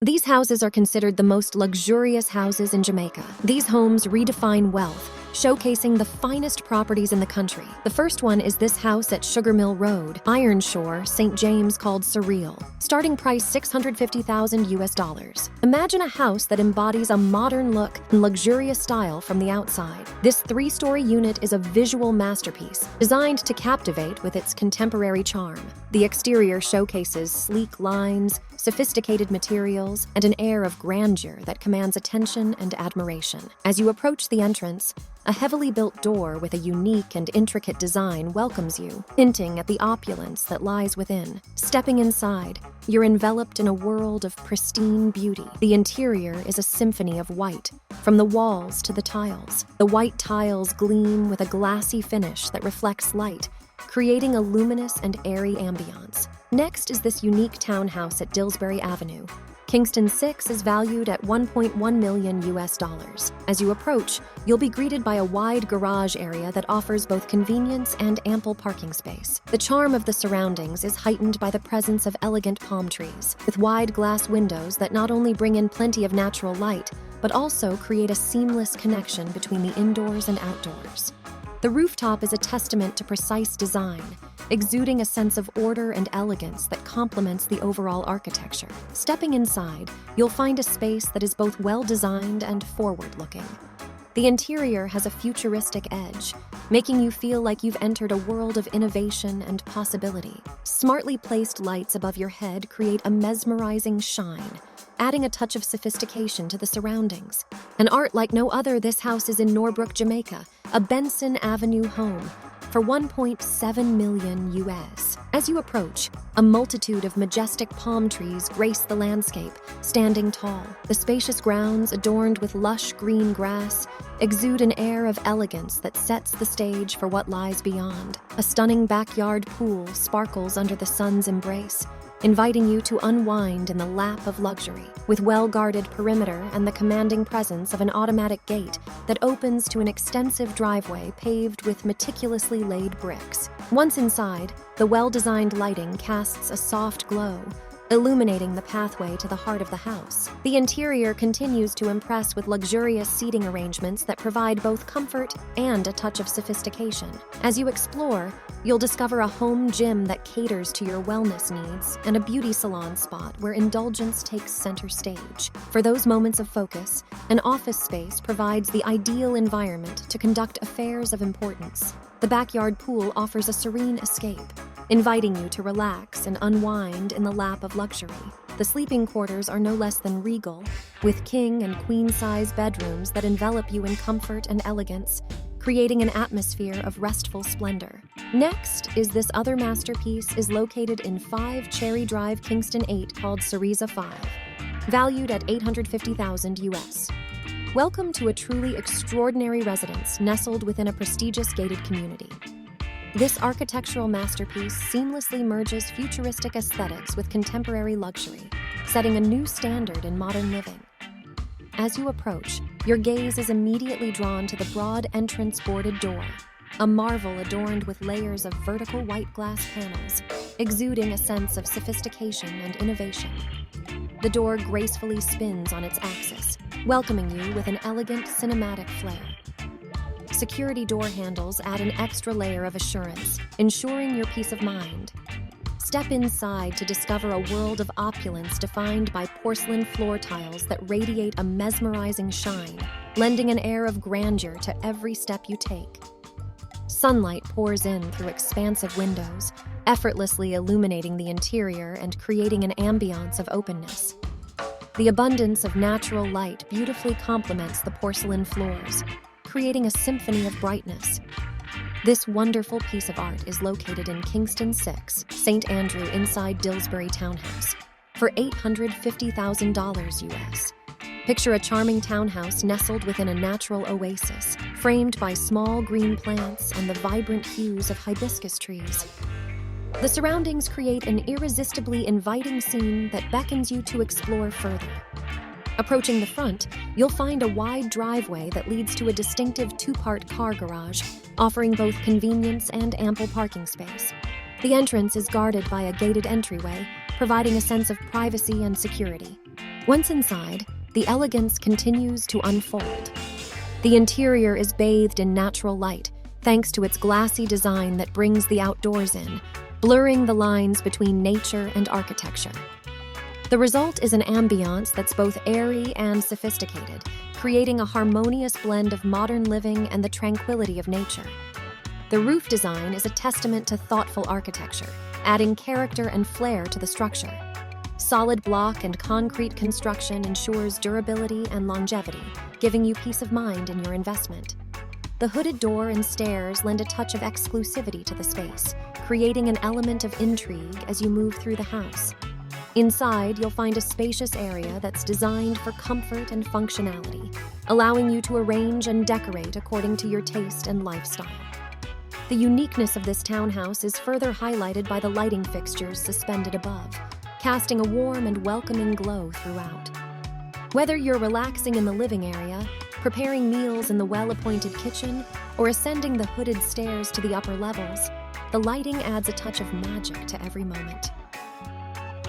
These houses are considered the most luxurious houses in Jamaica. These homes redefine wealth, showcasing the finest properties in the country. The first one is this house at Sugar Mill Road, Ironshore, St. James, called Surreal. Starting price $650,000. Imagine a house that embodies a modern look and luxurious style from the outside. This 3-story unit is a visual masterpiece, designed to captivate with its contemporary charm. The exterior showcases sleek lines, sophisticated materials, and an air of grandeur that commands attention and admiration. As you approach the entrance, a heavily built door with a unique and intricate design welcomes you, hinting at the opulence that lies within. Stepping inside, you're enveloped in a world of pristine beauty. The interior is a symphony of white, from the walls to the tiles. The white tiles gleam with a glassy finish that reflects light, creating a luminous and airy ambiance. Next is this unique townhouse at Dillsbury Avenue. Kingston 6 is valued at $1.1 million. As you approach, you'll be greeted by a wide garage area that offers both convenience and ample parking space. The charm of the surroundings is heightened by the presence of elegant palm trees, with wide glass windows that not only bring in plenty of natural light, but also create a seamless connection between the indoors and outdoors. The rooftop is a testament to precise design, exuding a sense of order and elegance that complements the overall architecture. Stepping inside, you'll find a space that is both well-designed and forward-looking. The interior has a futuristic edge, making you feel like you've entered a world of innovation and possibility. Smartly placed lights above your head create a mesmerizing shine, adding a touch of sophistication to the surroundings. An art like no other, this house is in Norbrook, Jamaica, a Benson Avenue home, for $1.7 million. As you approach, a multitude of majestic palm trees grace the landscape, standing tall. The spacious grounds, adorned with lush green grass, exude an air of elegance that sets the stage for what lies beyond. A stunning backyard pool sparkles under the sun's embrace, inviting you to unwind in the lap of luxury. With well-guarded perimeter and the commanding presence of an automatic gate that opens to an extensive driveway paved with meticulously laid bricks. Once inside, the well-designed lighting casts a soft glow, illuminating the pathway to the heart of the house. The interior continues to impress with luxurious seating arrangements that provide both comfort and a touch of sophistication. As you explore, you'll discover a home gym that caters to your wellness needs and a beauty salon spot where indulgence takes center stage. For those moments of focus, an office space provides the ideal environment to conduct affairs of importance. The backyard pool offers a serene escape, inviting you to relax and unwind in the lap of luxury. The sleeping quarters are no less than regal, with king and queen-size bedrooms that envelop you in comfort and elegance, creating an atmosphere of restful splendor. Next is this other masterpiece is located in 5 Cherry Drive, Kingston 8, called Cereza 5, valued at $850,000. Welcome to a truly extraordinary residence nestled within a prestigious gated community. This architectural masterpiece seamlessly merges futuristic aesthetics with contemporary luxury, setting a new standard in modern living. As you approach, your gaze is immediately drawn to the broad entrance boarded door, a marvel adorned with layers of vertical white glass panels, exuding a sense of sophistication and innovation. The door gracefully spins on its axis, welcoming you with an elegant cinematic flair. Security door handles add an extra layer of assurance, ensuring your peace of mind. Step inside to discover a world of opulence defined by porcelain floor tiles that radiate a mesmerizing shine, lending an air of grandeur to every step you take. Sunlight pours in through expansive windows, effortlessly illuminating the interior and creating an ambiance of openness. The abundance of natural light beautifully complements the porcelain floors, creating a symphony of brightness. This wonderful piece of art is located in Kingston 6, St. Andrew inside Dillsbury Townhouse, for $850,000. Picture a charming townhouse nestled within a natural oasis, framed by small green plants and the vibrant hues of hibiscus trees. The surroundings create an irresistibly inviting scene that beckons you to explore further. Approaching the front, you'll find a wide driveway that leads to a distinctive 2-part car garage, offering both convenience and ample parking space. The entrance is guarded by a gated entryway, providing a sense of privacy and security. Once inside, the elegance continues to unfold. The interior is bathed in natural light, thanks to its glassy design that brings the outdoors in, blurring the lines between nature and architecture. The result is an ambiance that's both airy and sophisticated, creating a harmonious blend of modern living and the tranquility of nature. The roof design is a testament to thoughtful architecture, adding character and flair to the structure. Solid block and concrete construction ensures durability and longevity, giving you peace of mind in your investment. The hooded door and stairs lend a touch of exclusivity to the space, creating an element of intrigue as you move through the house. Inside, you'll find a spacious area that's designed for comfort and functionality, allowing you to arrange and decorate according to your taste and lifestyle. The uniqueness of this townhouse is further highlighted by the lighting fixtures suspended above, casting a warm and welcoming glow throughout. Whether you're relaxing in the living area, preparing meals in the well-appointed kitchen, or ascending the hooded stairs to the upper levels, the lighting adds a touch of magic to every moment.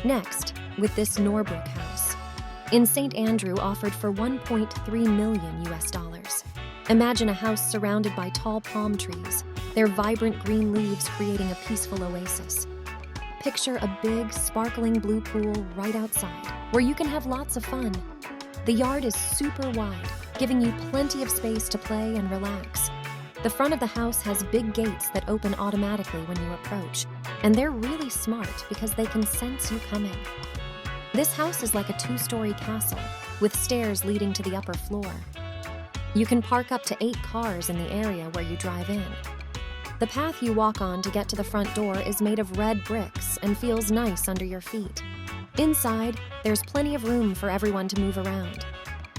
Next, with this Norbrook house, in St. Andrew offered for $1.3 million. Imagine a house surrounded by tall palm trees, their vibrant green leaves creating a peaceful oasis. Picture a big, sparkling blue pool right outside, where you can have lots of fun. The yard is super wide, giving you plenty of space to play and relax. The front of the house has big gates that open automatically when you approach, and they're really smart because they can sense you coming. This house is like a 2-story castle, with stairs leading to the upper floor. You can park up to 8 cars in the area where you drive in. The path you walk on to get to the front door is made of red bricks and feels nice under your feet. Inside, there's plenty of room for everyone to move around.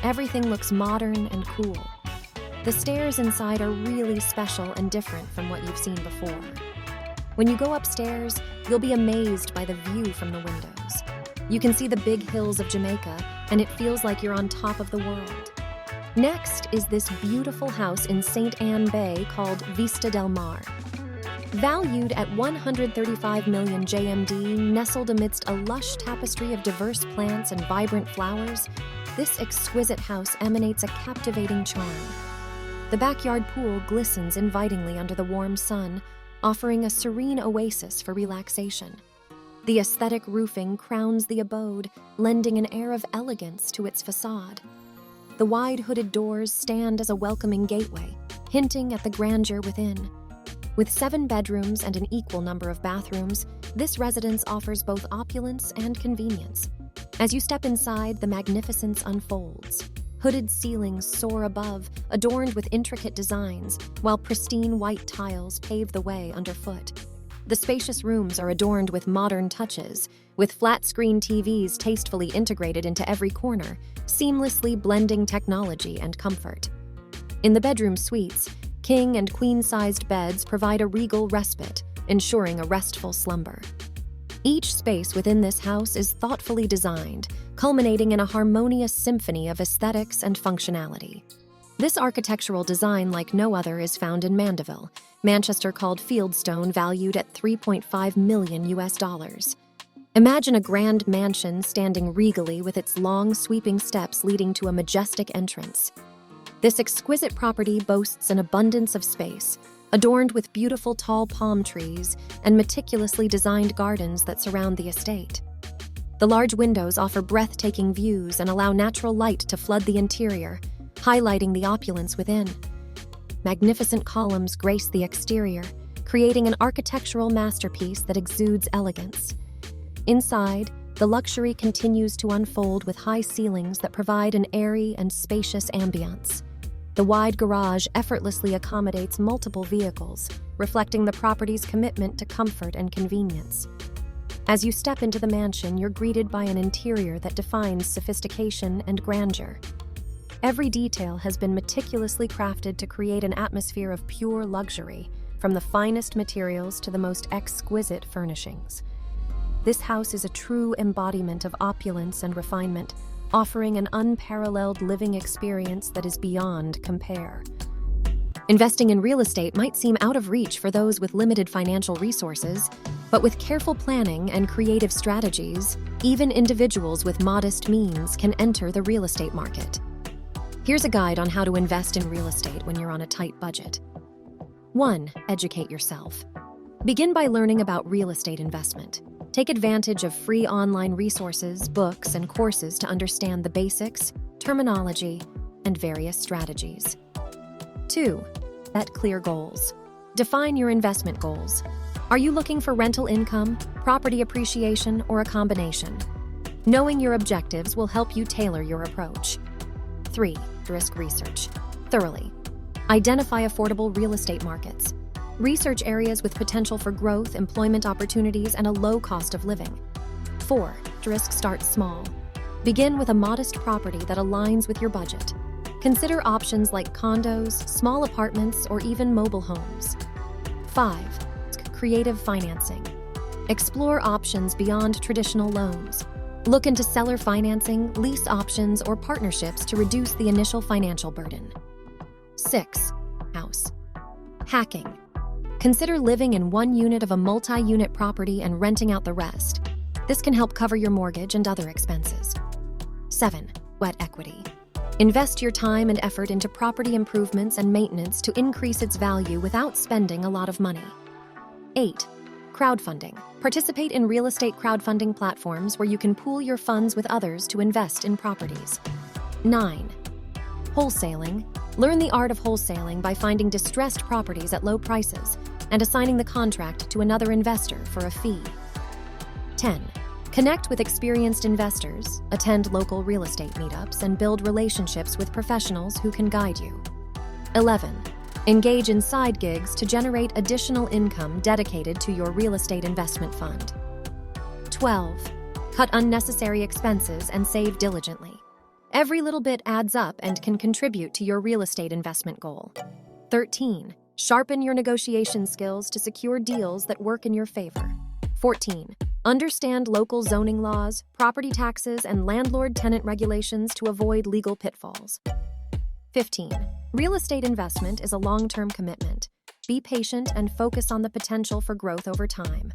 Everything looks modern and cool. The stairs inside are really special and different from what you've seen before. When you go upstairs, you'll be amazed by the view from the windows. You can see the big hills of Jamaica, and it feels like you're on top of the world. Next is this beautiful house in St. Ann Bay called Vista del Mar. Valued at 135 million JMD, nestled amidst a lush tapestry of diverse plants and vibrant flowers, this exquisite house emanates a captivating charm. The backyard pool glistens invitingly under the warm sun, offering a serene oasis for relaxation. The aesthetic roofing crowns the abode, lending an air of elegance to its facade. The wide hooded doors stand as a welcoming gateway, hinting at the grandeur within. With 7 bedrooms and an equal number of bathrooms, this residence offers both opulence and convenience. As you step inside, the magnificence unfolds. Hooded ceilings soar above, adorned with intricate designs, while pristine white tiles pave the way underfoot. The spacious rooms are adorned with modern touches, with flat-screen TVs tastefully integrated into every corner, seamlessly blending technology and comfort. In the bedroom suites, king and queen-sized beds provide a regal respite, ensuring a restful slumber. Each space within this house is thoughtfully designed, culminating in a harmonious symphony of aesthetics and functionality. This architectural design, like no other, is found in Mandeville, Manchester, called Fieldstone, valued at $3.5 million. Imagine a grand mansion standing regally with its long, sweeping steps leading to a majestic entrance. This exquisite property boasts an abundance of space, adorned with beautiful tall palm trees and meticulously designed gardens that surround the estate. The large windows offer breathtaking views and allow natural light to flood the interior, highlighting the opulence within. Magnificent columns grace the exterior, creating an architectural masterpiece that exudes elegance. Inside, the luxury continues to unfold with high ceilings that provide an airy and spacious ambiance. The wide garage effortlessly accommodates multiple vehicles, reflecting the property's commitment to comfort and convenience. As you step into the mansion, you're greeted by an interior that defines sophistication and grandeur. Every detail has been meticulously crafted to create an atmosphere of pure luxury, from the finest materials to the most exquisite furnishings. This house is a true embodiment of opulence and refinement, offering an unparalleled living experience that is beyond compare. Investing in real estate might seem out of reach for those with limited financial resources, But with careful planning and creative strategies, even individuals with modest means can enter the real estate market. Here's a guide on how to invest in real estate when you're on a tight budget. 1. Educate yourself. Begin by learning about real estate investment. Take advantage of free online resources, books, and courses to understand the basics, terminology, and various strategies. 2. Set clear goals. Define your investment goals. Are you looking for rental income, property appreciation, or a combination? Knowing your objectives will help you tailor your approach. 3. Risk research. Thoroughly. Identify affordable real estate markets. Research areas with potential for growth, employment opportunities, and a low cost of living. 4. Risk starts small. Begin with a modest property that aligns with your budget. Consider options like condos, small apartments, or even mobile homes. 5. Creative financing. Explore options beyond traditional loans. Look into seller financing, lease options, or partnerships to reduce the initial financial burden. 6. House hacking. Consider living in one unit of a multi-unit property and renting out the rest. This can help cover your mortgage and other expenses. 7. Sweat equity. Invest your time and effort into property improvements and maintenance to increase its value without spending a lot of money. 8. Crowdfunding. Participate in real estate crowdfunding platforms where you can pool your funds with others to invest in properties. 9. Wholesaling. Learn the art of wholesaling by finding distressed properties at low prices and assigning the contract to another investor for a fee. 10. Connect with experienced investors, attend local real estate meetups, and build relationships with professionals who can guide you. 11. Engage in side gigs to generate additional income dedicated to your real estate investment fund. 12. Cut unnecessary expenses and save diligently. Every little bit adds up and can contribute to your real estate investment goal. 13. Sharpen your negotiation skills to secure deals that work in your favor. 14. Understand local zoning laws, property taxes, and landlord-tenant regulations to avoid legal pitfalls. 15. Real estate investment is a long-term commitment. Be patient and focus on the potential for growth over time.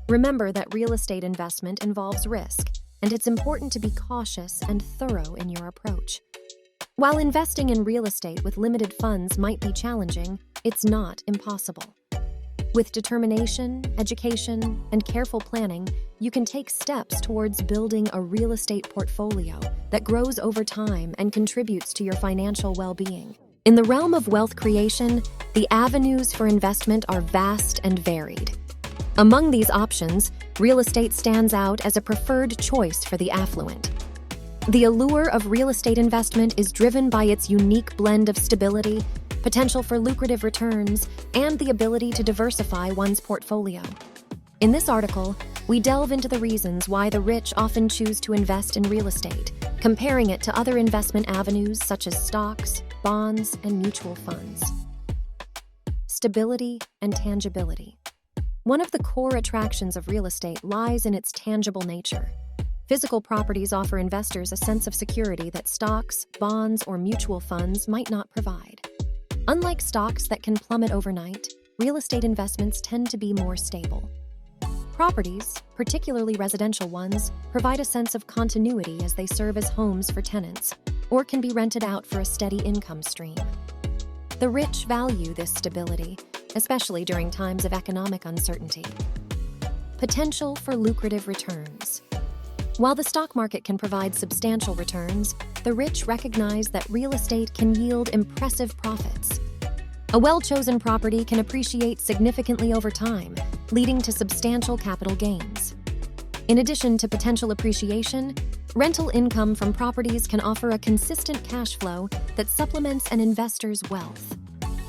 Remember that real estate investment involves risk, and it's important to be cautious and thorough in your approach. While investing in real estate with limited funds might be challenging, it's not impossible. With determination, education, and careful planning, you can take steps towards building a real estate portfolio that grows over time and contributes to your financial well-being. In the realm of wealth creation, the avenues for investment are vast and varied. Among these options, real estate stands out as a preferred choice for the affluent. The allure of real estate investment is driven by its unique blend of stability, potential for lucrative returns, and the ability to diversify one's portfolio. In this article, we delve into the reasons why the rich often choose to invest in real estate, comparing it to other investment avenues such as stocks, bonds, and mutual funds. Stability and tangibility. One of the core attractions of real estate lies in its tangible nature. Physical properties offer investors a sense of security that stocks, bonds, or mutual funds might not provide. Unlike stocks that can plummet overnight, real estate investments tend to be more stable. Properties, particularly residential ones, provide a sense of continuity as they serve as homes for tenants, or can be rented out for a steady income stream. The rich value this stability, especially during times of economic uncertainty. Potential for lucrative returns. While the stock market can provide substantial returns, the rich recognize that real estate can yield impressive profits. A well-chosen property can appreciate significantly over time, leading to substantial capital gains. In addition to potential appreciation, rental income from properties can offer a consistent cash flow that supplements an investor's wealth.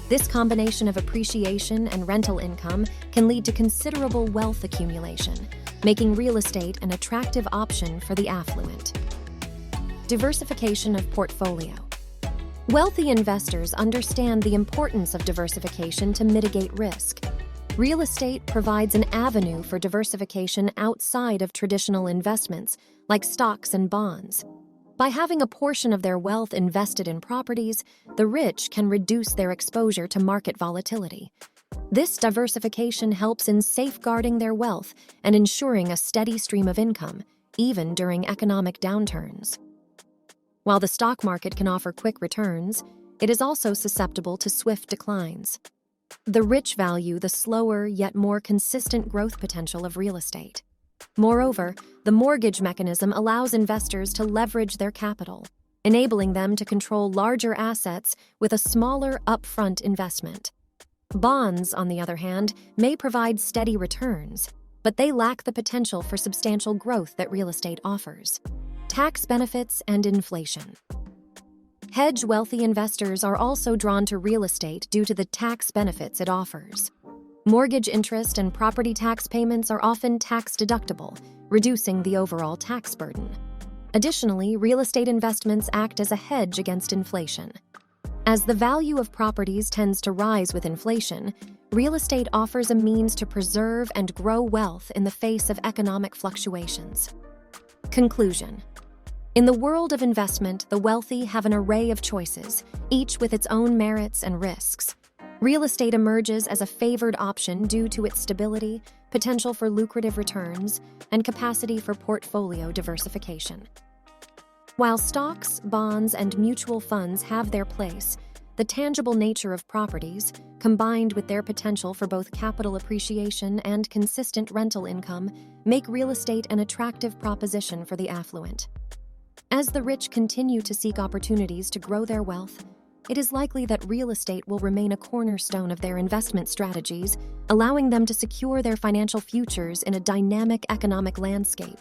This combination of appreciation and rental income can lead to considerable wealth accumulation, making real estate an attractive option for the affluent. Diversification of portfolio. Wealthy investors understand the importance of diversification to mitigate risk. Real estate provides an avenue for diversification outside of traditional investments, like stocks and bonds. By having a portion of their wealth invested in properties, the rich can reduce their exposure to market volatility. This diversification helps in safeguarding their wealth and ensuring a steady stream of income, even during economic downturns. While the stock market can offer quick returns, it is also susceptible to swift declines. The rich value the slower yet more consistent growth potential of real estate. Moreover, the mortgage mechanism allows investors to leverage their capital, enabling them to control larger assets with a smaller upfront investment. Bonds, on the other hand, may provide steady returns, but they lack the potential for substantial growth that real estate offers. Tax benefits and inflation. Hedge-wealthy investors are also drawn to real estate due to the tax benefits it offers. Mortgage interest and property tax payments are often tax-deductible, reducing the overall tax burden. Additionally, real estate investments act as a hedge against inflation. As the value of properties tends to rise with inflation, real estate offers a means to preserve and grow wealth in the face of economic fluctuations. Conclusion. In the world of investment, the wealthy have an array of choices, each with its own merits and risks. Real estate emerges as a favored option due to its stability, potential for lucrative returns, and capacity for portfolio diversification. While stocks, bonds, and mutual funds have their place, the tangible nature of properties, combined with their potential for both capital appreciation and consistent rental income, make real estate an attractive proposition for the affluent. As the rich continue to seek opportunities to grow their wealth, it is likely that real estate will remain a cornerstone of their investment strategies, allowing them to secure their financial futures in a dynamic economic landscape.